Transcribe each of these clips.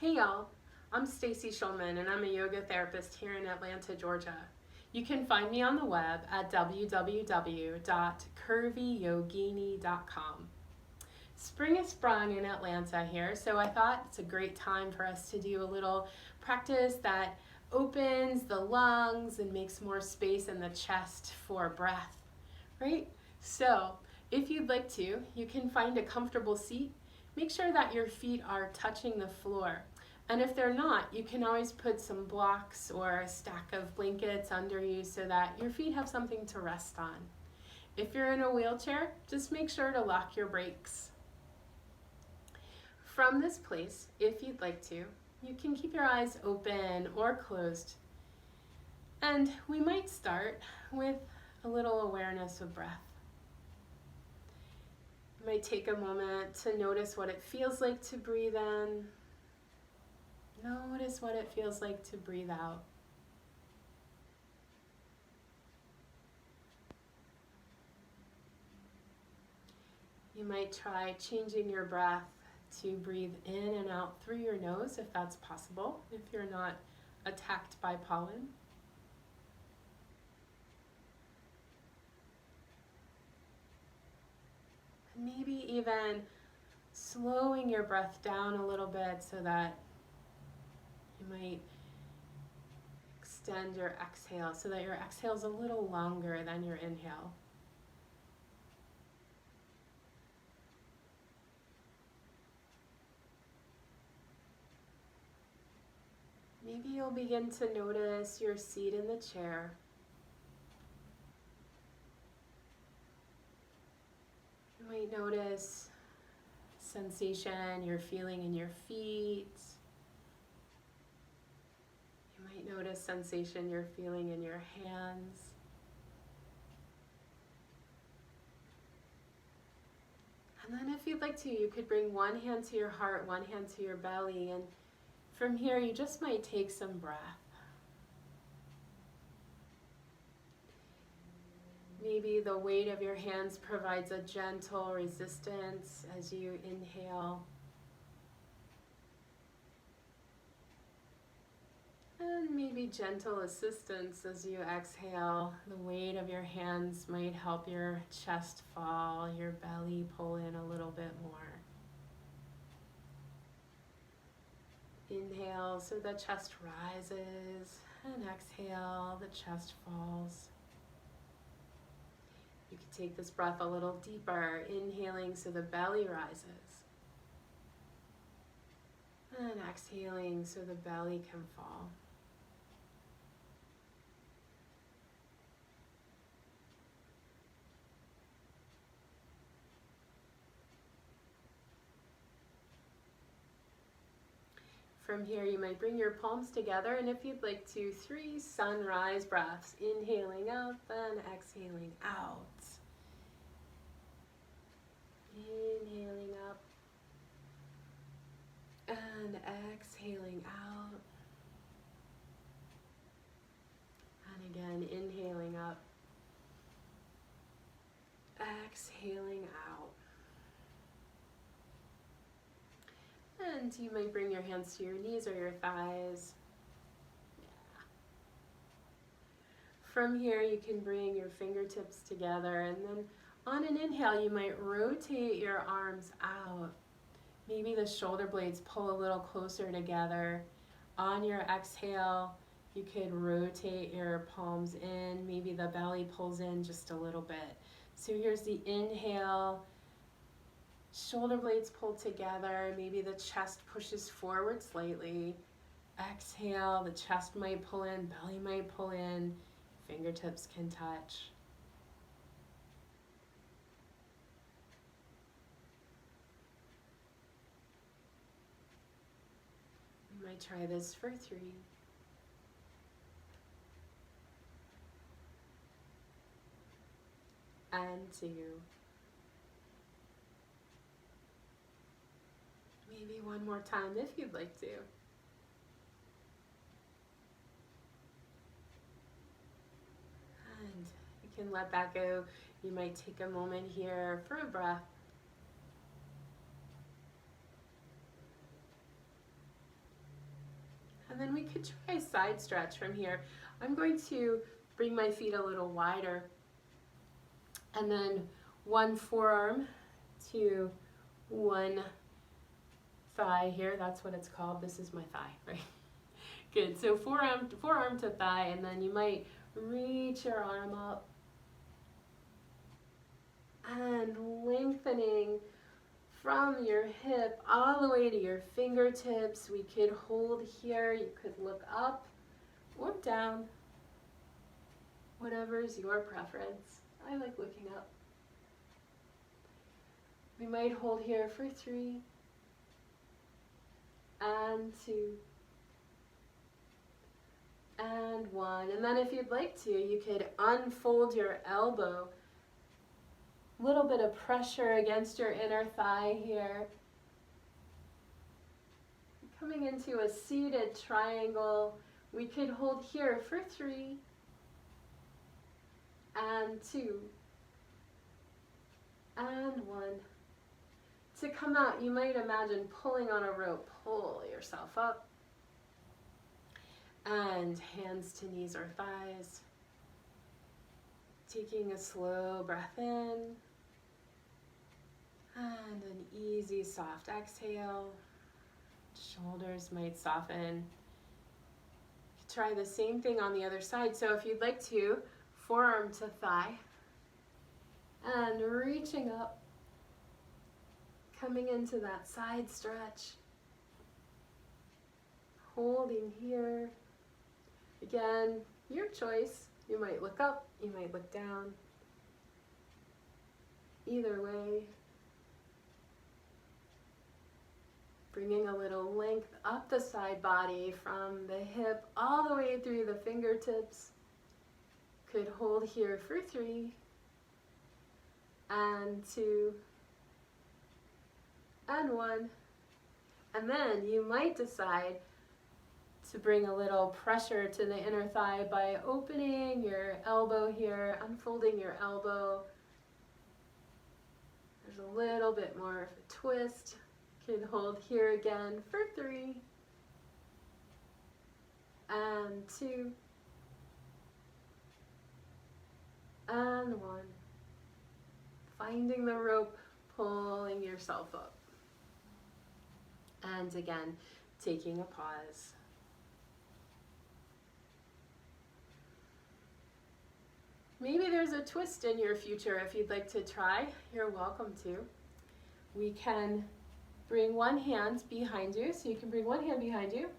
Hey y'all, I'm Stacy Schulman and I'm a yoga therapist here in Atlanta, Georgia. You can find me on the web at www.curvyyogini.com. Spring is sprung in Atlanta here, so I thought it's a great time for us to do a little practice that opens the lungs and makes more space in the chest for breath, right? So if you'd like to, you can find a comfortable seat. Make sure that your feet are touching the floor. And if they're not, you can always put some blocks or a stack of blankets under you so that your feet have something to rest on. If you're in a wheelchair, just make sure to lock your brakes. From this place, if you'd like to, you can keep your eyes open or closed. And we might start with a little awareness of breath. You might take a moment to notice what it feels like to breathe in. Notice what it feels like to breathe out. You might try changing your breath to breathe in and out through your nose if that's possible, if you're not attacked by pollen. Maybe even slowing your breath down a little bit so that you might extend your exhale so that your exhale is a little longer than your inhale. Maybe you'll begin to notice your seat in the chair. You might notice sensation you're feeling in your feet. You might notice sensation you're feeling in your hands. And then if you'd like to, you could bring one hand to your heart, one hand to your belly, and from here you just might take some breath. Maybe the weight of your hands provides a gentle resistance as you inhale. And maybe gentle assistance as you exhale. The weight of your hands might help your chest fall, your belly pull in a little bit more. Inhale so the chest rises, and exhale, the chest falls. You can take this breath a little deeper, inhaling so the belly rises. And exhaling so the belly can fall. From here, you might bring your palms together, and if you'd like to, 3 sunrise breaths. Inhaling up and exhaling out. Inhaling up and exhaling out. And again, inhaling up, exhaling out. And you might bring your hands to your knees or your thighs. Yeah. From here, you can bring your fingertips together, and then on an inhale, you might rotate your arms out. Maybe the shoulder blades pull a little closer together. On your exhale, you could rotate your palms in. Maybe the belly pulls in just a little bit. So here's the inhale. Shoulder blades pull together. Maybe the chest pushes forward slightly. Exhale, the chest might pull in, belly might pull in, fingertips can touch. You might try this for 3. And 2. Maybe one more time if you'd like to. And you can let that go. You might take a moment here for a breath. And then we could try a side stretch from here. I'm going to bring my feet a little wider, and then one forearm to one thigh here. That's what it's called. This is my thigh, right? Good. So forearm to thigh, and then you might reach your arm up and lengthening from your hip all the way to your fingertips. We could hold here. You could look up or down, whatever is your preference. I like looking up. We might hold here for 3 and 2 and 1. And then if you'd like to, you could unfold your elbow. A little bit of pressure against your inner thigh here. Coming into a seated triangle. We could hold here for 3 and 2 and 1. To come out, you might imagine pulling on a rope. Pull yourself up. And hands to knees or thighs. Taking a slow breath in. And an easy, soft exhale. Shoulders might soften. Try the same thing on the other side. So if you'd like to, forearm to thigh. And reaching up. Coming into that side stretch. Holding here. Again, your choice. You might look up, you might look down. Either way. Bringing a little length up the side body from the hip all the way through the fingertips. Could hold here for 3 and 2 and 1. And then you might decide to bring a little pressure to the inner thigh by opening your elbow here, unfolding your elbow. There's a little bit more of a twist. Could hold here again for 3 and 2 and 1. Finding the rope, pulling yourself up. And again, taking a pause. Maybe there's a twist in your future if you'd like to try. You're welcome to. We can bring one hand behind you. So you can bring one hand behind you.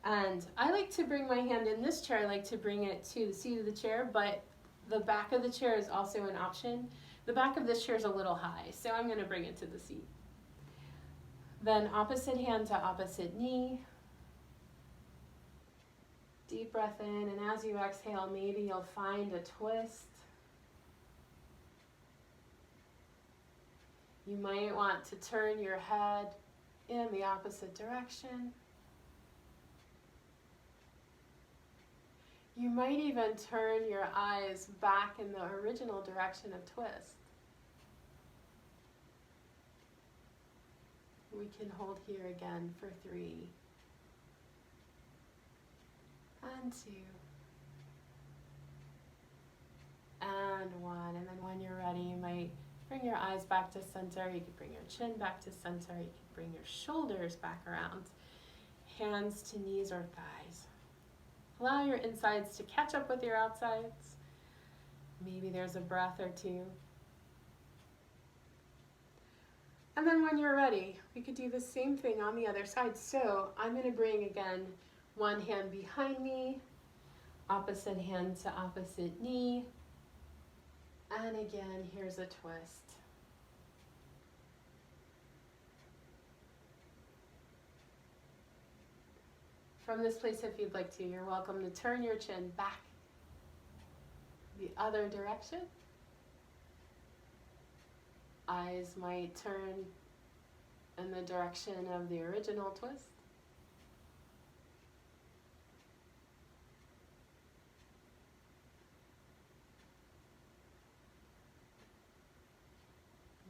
And I like to bring my hand in this chair. I like to bring it to the seat of the chair, but the back of the chair is also an option. The back of this chair is a little high, so I'm going to bring it to the seat. Then opposite hand to opposite knee. Deep breath in, and as you exhale, maybe you'll find a twist. You might want to turn your head in the opposite direction. You might even turn your eyes back in the original direction of twist. We can hold here again for 3 and 2 and 1. And then when you're ready, you might bring your eyes back to center. You can bring your chin back to center. You can bring your shoulders back around. Hands to knees or thighs. Allow your insides to catch up with your outsides. Maybe there's a breath or 2. And then when you're ready, we could do the same thing on the other side. So I'm going to bring again one hand behind me, opposite hand to opposite knee, and again, here's a twist. From this place, if you'd like to, you're welcome to turn your chin back the other direction. Eyes might turn in the direction of the original twist.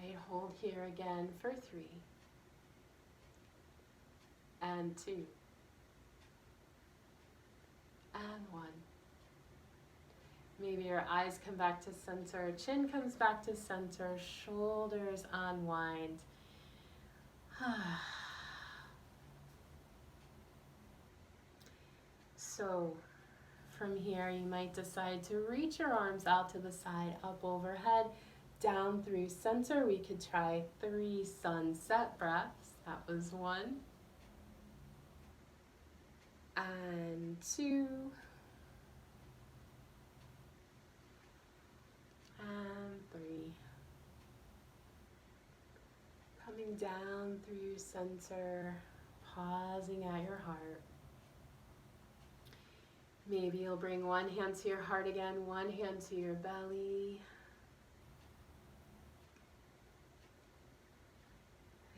Might hold here again for 3 and 2 and 1. Maybe your eyes come back to center, chin comes back to center, shoulders unwind. So from here, you might decide to reach your arms out to the side, up overhead, down through center. We could try 3 sunset breaths. That was 1. And 2. And 3. Coming down through center, pausing at your heart. Maybe you'll bring one hand to your heart again, one hand to your belly.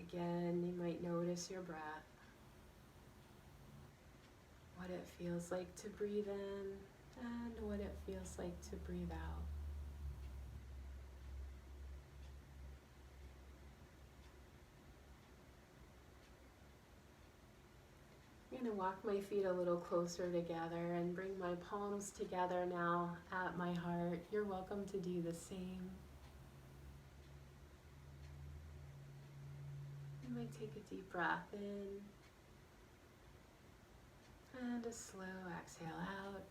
Again, you might notice your breath, what it feels like to breathe in and what it feels like to breathe out. I'm going to walk my feet a little closer together and bring my palms together now at my heart. You're welcome to do the same. You might take a deep breath in and a slow exhale out.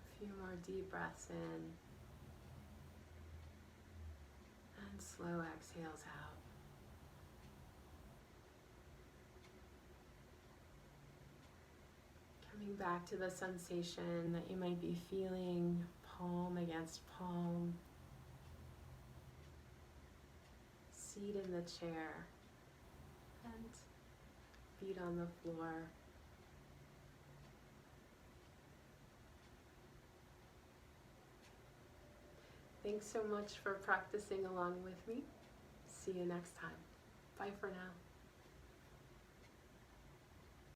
A few more deep breaths in. And slow exhales out. Coming back to the sensation that you might be feeling, palm against palm. Seat in the chair and feet on the floor. Thanks so much for practicing along with me. See you next time. Bye for now.